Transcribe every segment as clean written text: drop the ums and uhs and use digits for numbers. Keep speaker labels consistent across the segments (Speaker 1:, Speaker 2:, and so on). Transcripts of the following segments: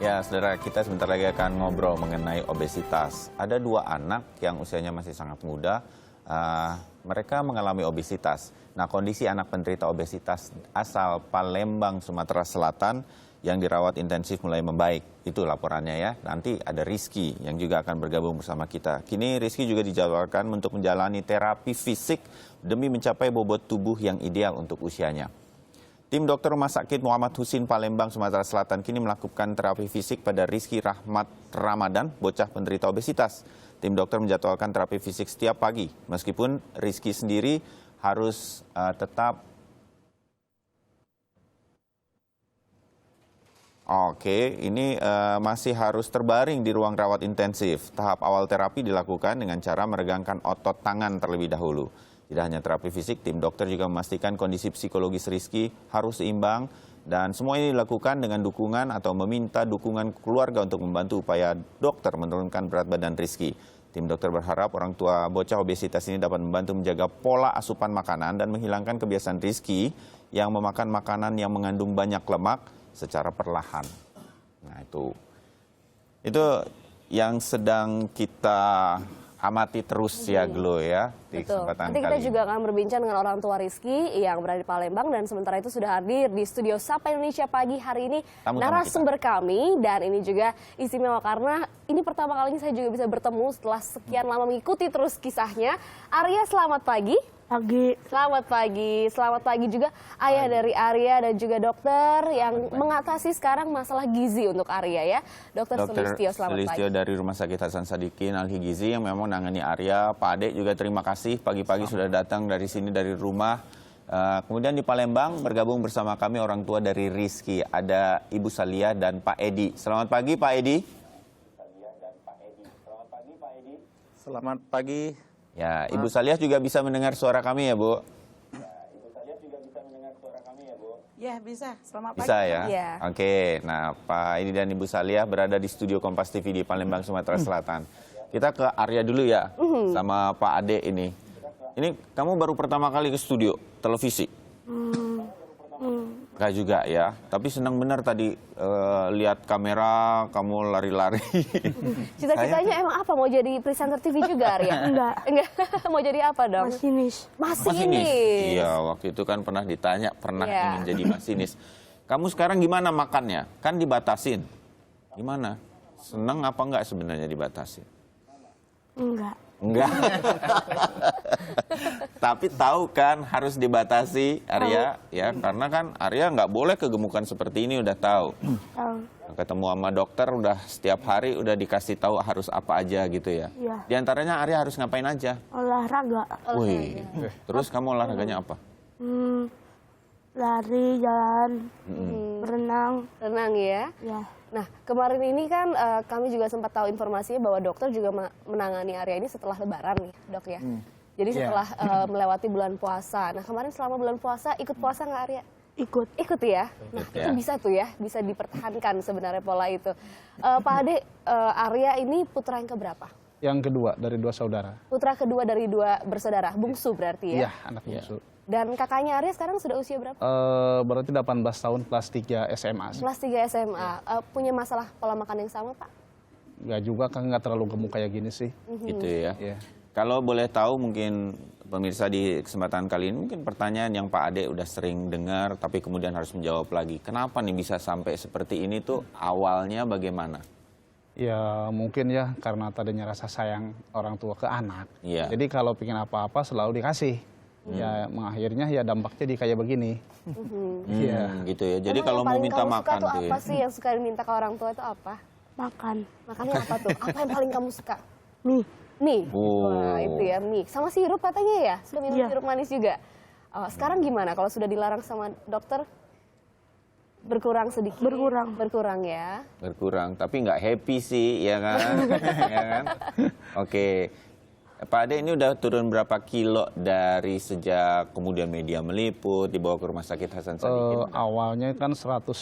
Speaker 1: Ya, saudara, kita sebentar lagi akan ngobrol mengenai obesitas. Ada dua anak yang usianya masih sangat muda, mereka mengalami obesitas. Nah, kondisi anak penderita obesitas asal Palembang, Sumatera Selatan yang dirawat intensif mulai membaik. Itu laporannya ya. Nanti ada Rizky yang juga akan bergabung bersama kita. Kini Rizky juga dijadwalkan untuk menjalani terapi fisik demi mencapai bobot tubuh yang ideal untuk usianya. Tim dokter Rumah Sakit Muhammad Husin Palembang, Sumatera Selatan kini melakukan terapi fisik pada Rizky Rahmat Ramadan, bocah penderita obesitas. Tim dokter menjadwalkan terapi fisik setiap pagi, meskipun Rizky sendiri harus tetap masih harus terbaring di ruang rawat intensif. Tahap awal terapi dilakukan dengan cara meregangkan otot tangan terlebih dahulu. Tidak hanya terapi fisik, tim dokter juga memastikan kondisi psikologis Rizky harus seimbang dan semua ini dilakukan dengan dukungan atau meminta dukungan keluarga untuk membantu upaya dokter menurunkan berat badan Rizky. Tim dokter berharap orang tua bocah obesitas ini dapat membantu menjaga pola asupan makanan dan menghilangkan kebiasaan Rizky yang memakan makanan yang mengandung banyak lemak secara perlahan. Nah, itu yang sedang kita amati terus ya Glo ya di kesempatan
Speaker 2: Nanti kita juga akan berbincang dengan orang tua Rizky yang berada di Palembang dan sementara itu sudah hadir di studio Sapa Indonesia pagi hari ini narasumber kami dan ini juga istimewa karena ini pertama kalinya saya juga bisa bertemu setelah sekian lama mengikuti terus kisahnya. Arya, selamat pagi. Selamat pagi juga ayah dari Arya dan juga dokter yang mengatasi sekarang masalah gizi untuk Arya ya. Dokter Sulistyo, selamat pagi.
Speaker 1: Sulistyo dari Rumah Sakit Hasan Sadikin Alhi Gizi yang memang menangani Arya. Pak Ade juga terima kasih pagi-pagi sudah datang dari sini dari rumah. Kemudian di Palembang bergabung bersama kami orang tua dari Rizky. Ada Ibu Salia dan Pak Edi. Selamat pagi Pak Edi.
Speaker 3: Selamat pagi.
Speaker 1: Ya, Ibu Saliah juga bisa mendengar suara kami ya, Bu?
Speaker 4: Ya, bisa. Selamat pagi.
Speaker 1: Bisa ya? Oke, nah Pak Edi dan Ibu Saliah berada di studio Kompas TV di Palembang, Sumatera Selatan. Kita ke Arya dulu ya, sama Pak Ade ini. Ini kamu baru pertama kali ke studio televisi? Enggak juga ya, tapi senang benar tadi lihat kamera, kamu lari-lari.
Speaker 2: Cita-citanya emang apa? Mau jadi presenter TV juga, Arya? Enggak. Mau jadi apa dong?
Speaker 4: Masinis.
Speaker 1: Iya, waktu itu kan pernah ditanya, ingin jadi masinis. Kamu sekarang gimana makannya? Kan dibatasin. Gimana? Senang apa enggak sebenarnya dibatasin?
Speaker 4: Enggak.
Speaker 1: Tapi tahu kan harus dibatasi Arya ya, karena kan Arya nggak boleh kegemukan seperti ini, udah tahu. Ketemu sama dokter udah setiap hari udah dikasih tahu harus apa aja gitu ya. Di antaranya Arya harus ngapain aja?
Speaker 4: Olahraga.
Speaker 1: Wih. Terus kamu olahraganya apa?
Speaker 4: Lari, jalan, berenang.
Speaker 2: Renang ya?
Speaker 4: Ya.
Speaker 2: Nah, kemarin ini kan kami juga sempat tahu informasinya bahwa dokter juga menangani Arya ini setelah Lebaran nih, Dok ya. Jadi setelah melewati bulan puasa. Nah, kemarin selama bulan puasa ikut puasa nggak Arya? Ikut ya. Nah, itu bisa tuh ya, bisa dipertahankan sebenarnya pola itu. Pak Ade, Arya ini putra yang keberapa?
Speaker 3: Yang kedua dari dua saudara.
Speaker 2: Putra kedua dari dua bersaudara, bungsu berarti ya?
Speaker 3: Iya, anak bungsu.
Speaker 2: Dan kakaknya Arya sekarang sudah usia berapa?
Speaker 3: Berarti 18 tahun, kelas 3 SMA.
Speaker 2: Kelas 3 SMA. Punya masalah pola makan yang sama, Pak?
Speaker 3: Nggak juga, kan nggak terlalu gemuk kayak gini sih.
Speaker 1: Gitu ya.
Speaker 3: Iya.
Speaker 1: Kalau boleh tahu mungkin pemirsa di kesempatan kali ini, mungkin pertanyaan yang Pak Ade udah sering dengar, tapi kemudian harus menjawab lagi. Kenapa nih bisa sampai seperti ini tuh, awalnya bagaimana?
Speaker 3: Ya mungkin ya karena tadinya rasa sayang orang tua ke anak.
Speaker 1: Iya.
Speaker 3: Jadi kalau pingin apa-apa selalu dikasih. Ya akhirnya ya dampaknya jadi kayak begini.
Speaker 1: Gitu ya. Jadi
Speaker 2: Emang
Speaker 1: kalau mau minta
Speaker 2: makan
Speaker 1: makan
Speaker 2: tuh
Speaker 1: tuh
Speaker 2: apa sih yang suka diminta ke orang tua itu apa?
Speaker 4: Makan.
Speaker 2: Makannya apa tuh? Apa yang paling kamu suka?
Speaker 4: Mie.
Speaker 2: Mie.
Speaker 1: Oh.
Speaker 2: Wah, itu ya mie. Sama sirup katanya ya? Suka minum sirup manis juga. Sekarang gimana kalau sudah dilarang sama dokter? Berkurang sedikit? Berkurang ya?
Speaker 1: Berkurang, tapi nggak happy sih, ya kan? Ya kan? Oke. Pak Ade ini udah turun berapa kilo dari sejak kemudian media meliput, dibawa ke Rumah Sakit Hasan Sadikin?
Speaker 3: Awalnya kan 192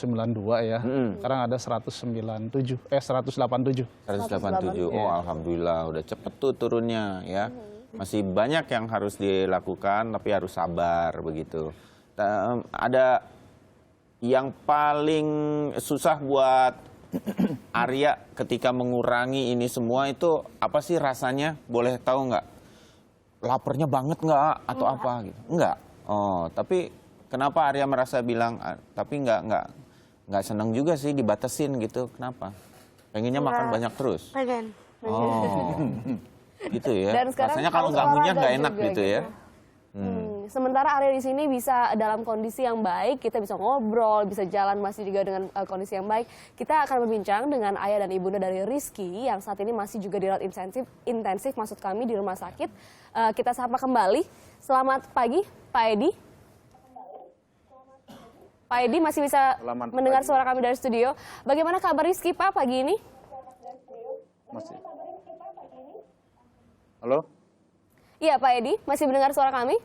Speaker 3: ya, sekarang ada 187. 187.
Speaker 1: Oh, alhamdulillah udah cepet tuh turunnya ya. Masih banyak yang harus dilakukan, tapi harus sabar begitu. Ada yang paling susah buat Arya ketika mengurangi ini semua itu apa sih rasanya? Boleh tahu nggak? Laparnya banget nggak atau apa gitu? Nggak. Oh, tapi kenapa Arya merasa bilang tapi nggak seneng juga sih dibatasin gitu? Kenapa? Pengennya makan banyak terus?
Speaker 4: Pengen.
Speaker 1: Oh, gitu ya.
Speaker 2: Dan sekarang
Speaker 1: Rasanya kalau
Speaker 2: harus
Speaker 1: nggak ngunyah nggak
Speaker 2: olahraga
Speaker 1: enak
Speaker 2: juga
Speaker 1: gitu ya.
Speaker 2: Sementara Arya di sini bisa dalam kondisi yang baik, kita bisa ngobrol, bisa jalan masih juga dengan kondisi yang baik. Kita akan berbincang dengan ayah dan ibunda dari Rizky yang saat ini masih juga dirawat intensif maksud kami di rumah sakit. Kita sapa kembali. Selamat pagi, Pak Edi. Pak Edi masih bisa mendengar suara kami dari studio. Bagaimana kabar Rizky, Pak, pagi ini?
Speaker 5: Masih. Halo?
Speaker 2: Iya, Pak Edi, masih mendengar suara kami?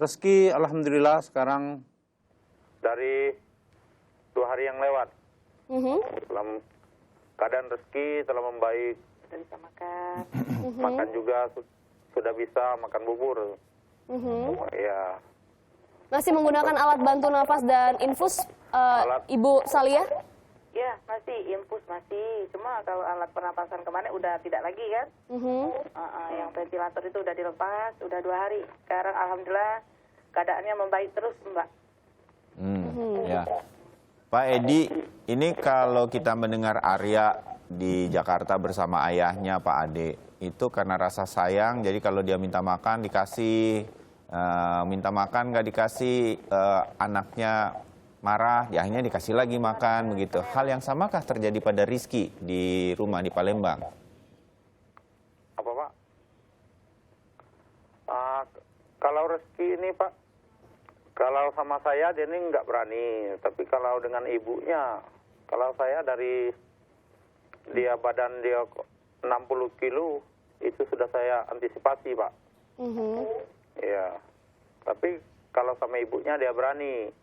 Speaker 5: Rizky, alhamdulillah sekarang dari 2 hari yang lewat. Dalam keadaan Rizky telah membaik. Sudah bisa makan. Makan juga sudah bisa makan bubur. Ya.
Speaker 2: Masih menggunakan alat bantu nafas dan infus, Ibu Salia?
Speaker 6: Ya, masih infus masih. Cuma kalau alat pernapasan kemarin udah tidak lagi kan. Yang ventilator itu udah dilepas, udah 2 hari. Sekarang alhamdulillah keadaannya membaik terus, Mbak.
Speaker 1: Ya. Pak Edi, ini kalau kita mendengar Arya di Jakarta bersama ayahnya Pak Ade, itu karena rasa sayang, jadi kalau dia minta makan dikasih, minta makan nggak dikasih, anaknya marah, ya akhirnya dikasih lagi makan, begitu. Hal yang samakah terjadi pada Rizky di rumah di Palembang?
Speaker 5: Apa Pak? Kalau Rizky ini Pak, kalau sama saya dia ini nggak berani. Tapi kalau dengan ibunya, kalau saya dari dia badan dia 60 kilo, itu sudah saya antisipasi Pak. Ya. Tapi kalau sama ibunya dia berani.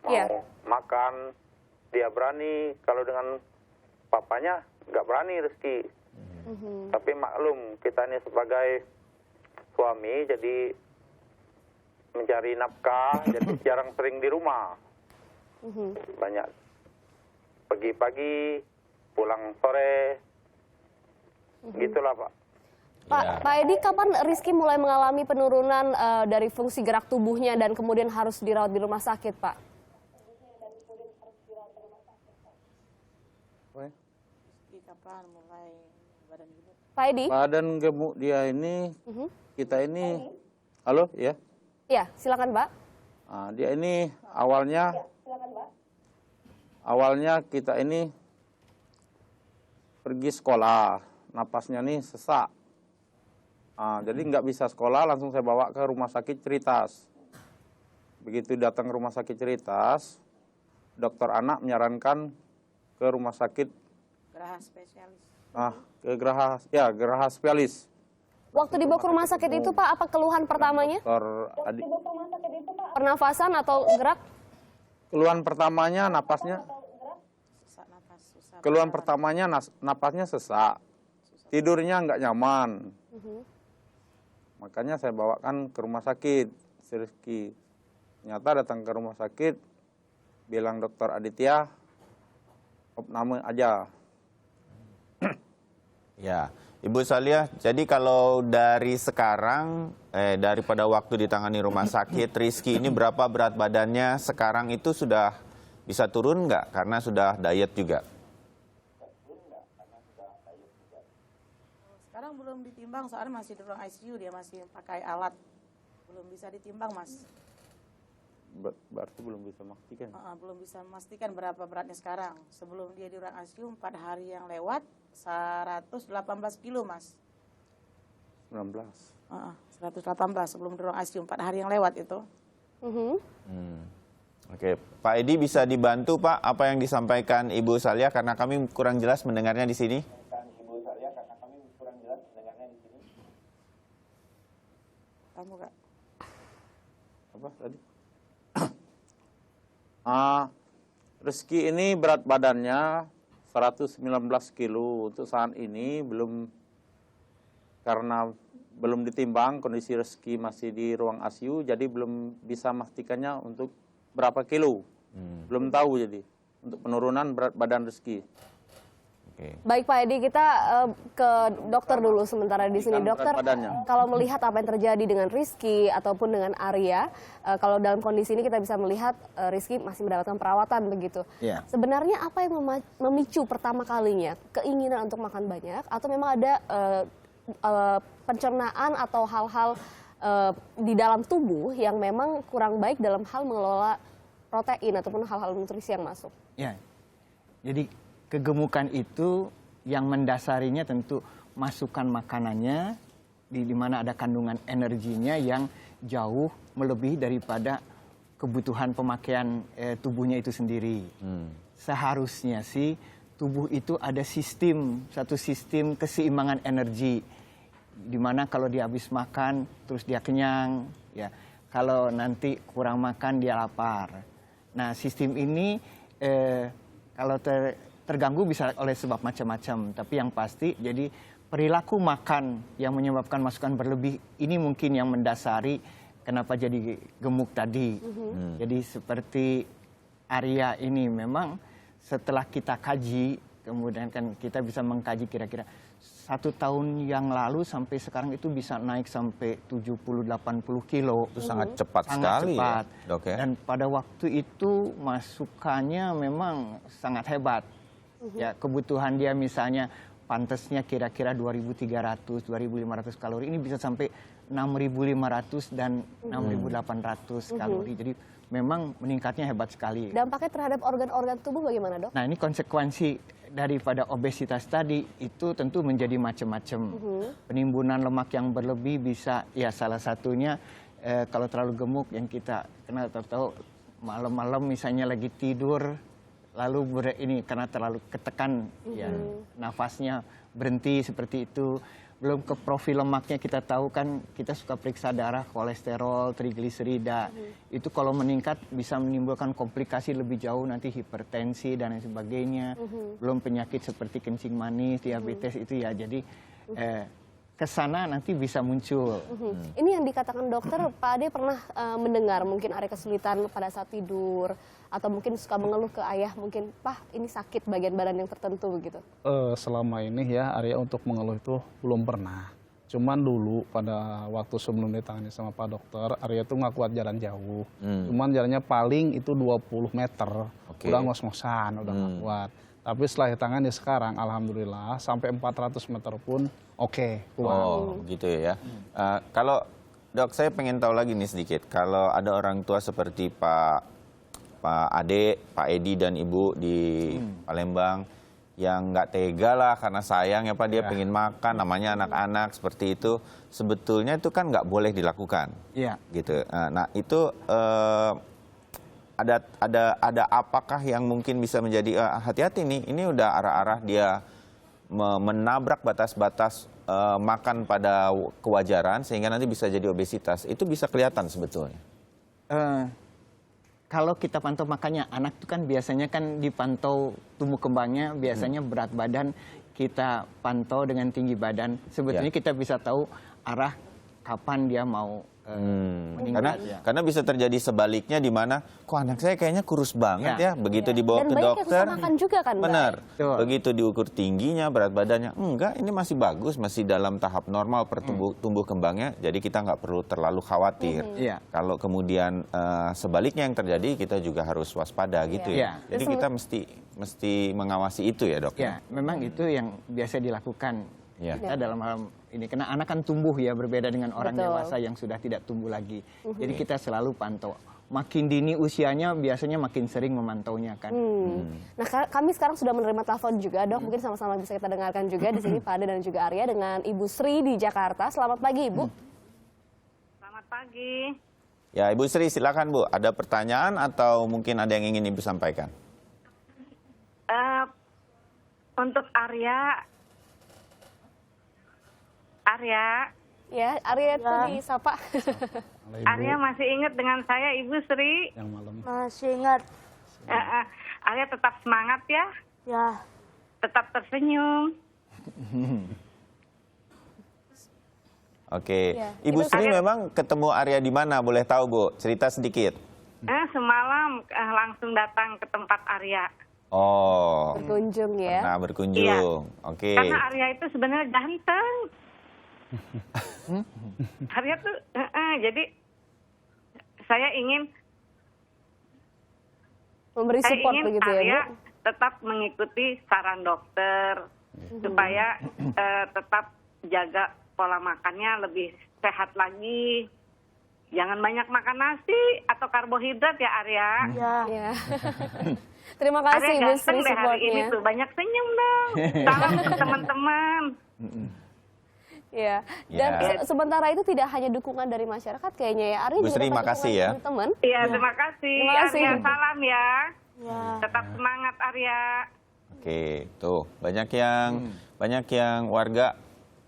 Speaker 5: Mau makan, dia berani. Kalau dengan papanya nggak berani Rizky. Tapi maklum, kita ini sebagai suami jadi mencari nafkah, jadi jarang sering di rumah. Banyak pergi pagi, pulang sore, gitulah Pak.
Speaker 2: Pak Edi, kapan Rizky mulai mengalami penurunan dari fungsi gerak tubuhnya dan kemudian harus dirawat di rumah sakit, Pak?
Speaker 6: Kapan mulai badan gemuk?
Speaker 2: Pak Edi?
Speaker 5: Badan gemuk dia ini, kita ini, halo ya?
Speaker 2: Ya, silakan Pak.
Speaker 5: Dia ini awalnya kita ini pergi sekolah, napasnya nih sesak. Jadi nggak bisa sekolah, langsung saya bawa ke rumah sakit Ceritas. Begitu datang ke rumah sakit Ceritas, dokter anak menyarankan ke rumah sakit
Speaker 6: Geraha spesialis.
Speaker 5: Geraha spesialis.
Speaker 2: Waktu dibawa ke rumah sakit itu Pak, apa keluhan pertamanya? Pernafasan atau gerak?
Speaker 5: Keluhan pertamanya napasnya.
Speaker 6: Sesak napas, susah.
Speaker 5: Keluhan pertamanya napasnya sesak. Tidurnya nggak nyaman. Makanya saya bawakan ke rumah sakit Rizky. Ternyata datang ke rumah sakit, bilang dokter Aditya, opname aja.
Speaker 1: Ya, Ibu Salia, jadi kalau dari sekarang, daripada waktu ditangani rumah sakit, Rizky ini berapa berat badannya sekarang itu sudah bisa turun nggak? Karena sudah diet juga.
Speaker 6: Sekarang belum ditimbang, soalnya masih di ruang ICU, dia masih pakai alat. Belum bisa ditimbang, Mas.
Speaker 5: Berarti belum bisa memastikan.
Speaker 6: Belum bisa memastikan berapa beratnya sekarang. Sebelum dia di ruang ICU, 4 hari yang lewat, 118 kilo, Mas.
Speaker 5: 19.
Speaker 6: 118 sebelum di ruang ICU, 4 hari yang lewat itu.
Speaker 1: Oke, Pak Edi bisa dibantu Pak apa yang disampaikan Ibu Salia karena kami kurang jelas mendengarnya di sini.
Speaker 6: Kamu Kak?
Speaker 5: Apa tadi? Rizky ini berat badannya 119 kilo. Untuk saat ini karena belum ditimbang, kondisi Rizky masih di ruang ICU, jadi belum bisa memastikannya untuk
Speaker 7: berapa kilo. Belum tahu jadi untuk penurunan berat badan Rizky.
Speaker 2: Baik Pak Edi, kita ke dokter dulu sementara di sini. Dokter, kalau melihat apa yang terjadi dengan Rizky ataupun dengan Arya, kalau dalam kondisi ini kita bisa melihat Rizky masih mendapatkan perawatan begitu. Sebenarnya apa yang memicu pertama kalinya keinginan untuk makan banyak, atau memang ada pencernaan atau hal-hal di dalam tubuh yang memang kurang baik dalam hal mengelola protein ataupun hal-hal nutrisi yang masuk?
Speaker 8: Ya, jadi kegemukan itu yang mendasarinya tentu masukan makanannya di mana ada kandungan energinya yang jauh melebihi daripada kebutuhan pemakaian tubuhnya itu sendiri. Seharusnya sih tubuh itu ada satu sistem keseimbangan energi, di mana kalau dia habis makan terus dia kenyang, ya. Kalau nanti kurang makan dia lapar. Nah, sistem ini kalau terganggu bisa oleh sebab macam-macam, tapi yang pasti jadi perilaku makan yang menyebabkan masukan berlebih ini mungkin yang mendasari kenapa jadi gemuk tadi. Jadi seperti Arya ini memang setelah kita kaji, kemudian kan kita bisa mengkaji kira-kira 1 tahun yang lalu sampai sekarang itu bisa naik sampai 70-80 kilo.
Speaker 1: Itu sangat cepat sekali
Speaker 8: cepat.
Speaker 1: ya, Dok ya.
Speaker 8: Dan pada waktu itu masukannya memang sangat hebat. Ya, kebutuhan dia misalnya pantasnya kira-kira 2.300, 2.500 kalori, ini bisa sampai 6.500 dan 6.800 kalori. Jadi memang meningkatnya hebat sekali.
Speaker 2: Dampaknya terhadap organ-organ tubuh bagaimana, Dok?
Speaker 8: Nah, ini konsekuensi daripada obesitas tadi itu tentu menjadi macam-macam. Penimbunan lemak yang berlebih bisa, ya salah satunya kalau terlalu gemuk yang kita kenal tahu malam-malam misalnya lagi tidur, lalu karena terlalu ketekan, ya nafasnya berhenti seperti itu. Belum ke profil lemaknya kita tahu kan, kita suka periksa darah, kolesterol, trigliserida. Itu kalau meningkat bisa menimbulkan komplikasi lebih jauh, nanti hipertensi dan lain sebagainya. Belum penyakit seperti kencing manis, diabetes itu ya. Jadi kesana nanti bisa muncul.
Speaker 2: Ini yang dikatakan dokter, Pak Ade pernah mendengar mungkin Arya kesulitan pada saat tidur, atau mungkin suka mengeluh ke ayah, mungkin Pak ini sakit bagian badan yang tertentu begitu?
Speaker 3: Selama ini ya Arya untuk mengeluh itu belum pernah. Cuman dulu pada waktu sebelum ditangani sama Pak Dokter, Arya itu nggak kuat jalan jauh. Cuman jalannya paling itu 20 meter, udah ngos-ngosan, udah nggak kuat. Tapi setelah ditangani sekarang, alhamdulillah sampai 400 meter pun kuat.
Speaker 1: Oh gitu ya. Kalau Dok, saya pengen tahu lagi nih sedikit, kalau ada orang tua seperti Pak Ade, Pak Edi dan Ibu di Palembang yang nggak tega lah karena sayang ya Pak, dia pengen makan, namanya anak-anak seperti itu, sebetulnya itu kan nggak boleh dilakukan, gitu. Nah itu ada apakah yang mungkin bisa menjadi hati-hati nih, ini udah arah-arah dia menabrak batas-batas makan pada kewajaran sehingga nanti bisa jadi obesitas, itu bisa kelihatan sebetulnya.
Speaker 8: Kalau kita pantau makannya, anak itu kan biasanya kan dipantau tumbuh kembangnya, biasanya berat badan kita pantau dengan tinggi badan. Sebetulnya kita bisa tahu arah kapan dia mau meningkat.
Speaker 1: Karena bisa terjadi sebaliknya di mana, kok anak saya kayaknya kurus banget ya, begitu dibawa ke dokter,
Speaker 2: makan juga kan,
Speaker 1: benar, begitu diukur tingginya, berat badannya, enggak, ini masih bagus, masih dalam tahap normal tumbuh kembangnya, jadi kita nggak perlu terlalu khawatir. Kalau kemudian sebaliknya yang terjadi, kita juga harus waspada gitu ya. Jadi kita mesti mengawasi itu ya, Dok.
Speaker 8: Ya, memang itu yang biasa dilakukan. Kita dalam hal ini, karena anak kan tumbuh ya, berbeda dengan orang dewasa yang sudah tidak tumbuh lagi. Jadi kita selalu pantau. Makin dini usianya biasanya makin sering memantaunya kan.
Speaker 2: Nah, kami sekarang sudah menerima telepon juga, Dok. Mungkin sama-sama bisa kita dengarkan juga di sini Pak Ade dan juga Arya dengan Ibu Sri di Jakarta. Selamat pagi, Ibu.
Speaker 6: Selamat pagi.
Speaker 1: Ya, Ibu Sri silakan Bu. Ada pertanyaan atau mungkin ada yang ingin Ibu sampaikan?
Speaker 6: Untuk Arya.
Speaker 2: Ya, Arya itu disapa.
Speaker 6: Arya masih ingat dengan saya, Ibu Sri?
Speaker 3: Yang malam.
Speaker 4: Masih ingat.
Speaker 6: Arya tetap semangat ya?
Speaker 4: Ya.
Speaker 6: Tetap tersenyum.
Speaker 1: Oke. Ibu Sri memang ketemu Arya di mana? Boleh tahu Bu? Cerita sedikit.
Speaker 6: Semalam langsung datang ke tempat Arya.
Speaker 1: Oh,
Speaker 2: Berkunjung ya.
Speaker 1: pernah berkunjung. Oke.
Speaker 6: Karena Arya itu sebenarnya ganteng. Arya tuh, jadi saya ingin
Speaker 2: Memberi support begitu ya,
Speaker 6: Arya
Speaker 2: Bu?
Speaker 6: tetap mengikuti saran dokter supaya tetap jaga pola makannya lebih sehat lagi. Jangan banyak makan nasi atau karbohidrat ya Arya.
Speaker 4: Ya.
Speaker 2: Ya. Terima kasih
Speaker 6: Arya
Speaker 2: Bu
Speaker 6: ganteng
Speaker 2: Sri
Speaker 6: deh hari ini
Speaker 2: supportnya.
Speaker 6: tuh, banyak senyum dong. Salam untuk teman-teman.
Speaker 2: Ya. Dan
Speaker 1: Ya.
Speaker 2: sementara itu tidak hanya dukungan dari masyarakat kayaknya ya. Arya
Speaker 1: Bu
Speaker 2: juga
Speaker 1: Sri,
Speaker 2: dapat
Speaker 1: makasih
Speaker 2: dukungan
Speaker 1: ya.
Speaker 2: dari teman.
Speaker 6: Iya, terima kasih.
Speaker 2: Terima kasih.
Speaker 6: Arya, salam ya.
Speaker 4: Ya.
Speaker 6: Tetap semangat Arya.
Speaker 1: Oke, tuh banyak yang warga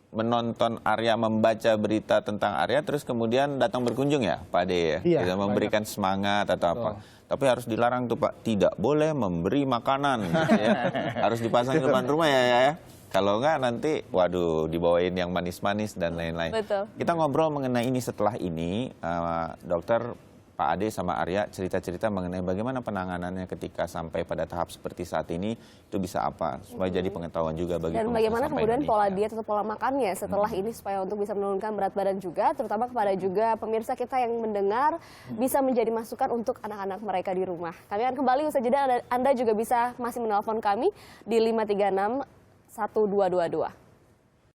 Speaker 1: menonton Arya, membaca berita tentang Arya, terus kemudian datang berkunjung ya, Pak Ade ya,
Speaker 3: Iya,
Speaker 1: Tidak memberikan semangat atau apa. Tapi harus dilarang tuh Pak, tidak boleh memberi makanan, gitu ya. Harus dipasang di depan rumah ya. Kalau enggak nanti, waduh, dibawain yang manis-manis dan lain-lain.
Speaker 2: Betul.
Speaker 1: Kita ngobrol mengenai ini setelah ini, dokter, Pak Ade sama Arya cerita-cerita mengenai bagaimana penanganannya ketika sampai pada tahap seperti saat ini, itu bisa apa, supaya jadi pengetahuan juga bagi
Speaker 2: Dan
Speaker 1: pemirsa
Speaker 2: bagaimana
Speaker 1: Sampai
Speaker 2: kemudian pola
Speaker 1: Indonesia.
Speaker 2: diet atau pola makannya setelah ini supaya untuk bisa menurunkan berat badan juga, terutama kepada juga pemirsa kita yang mendengar bisa menjadi masukan untuk anak-anak mereka di rumah. Kami akan kembali usai jeda, Anda juga bisa masih menelpon kami di 536 1222.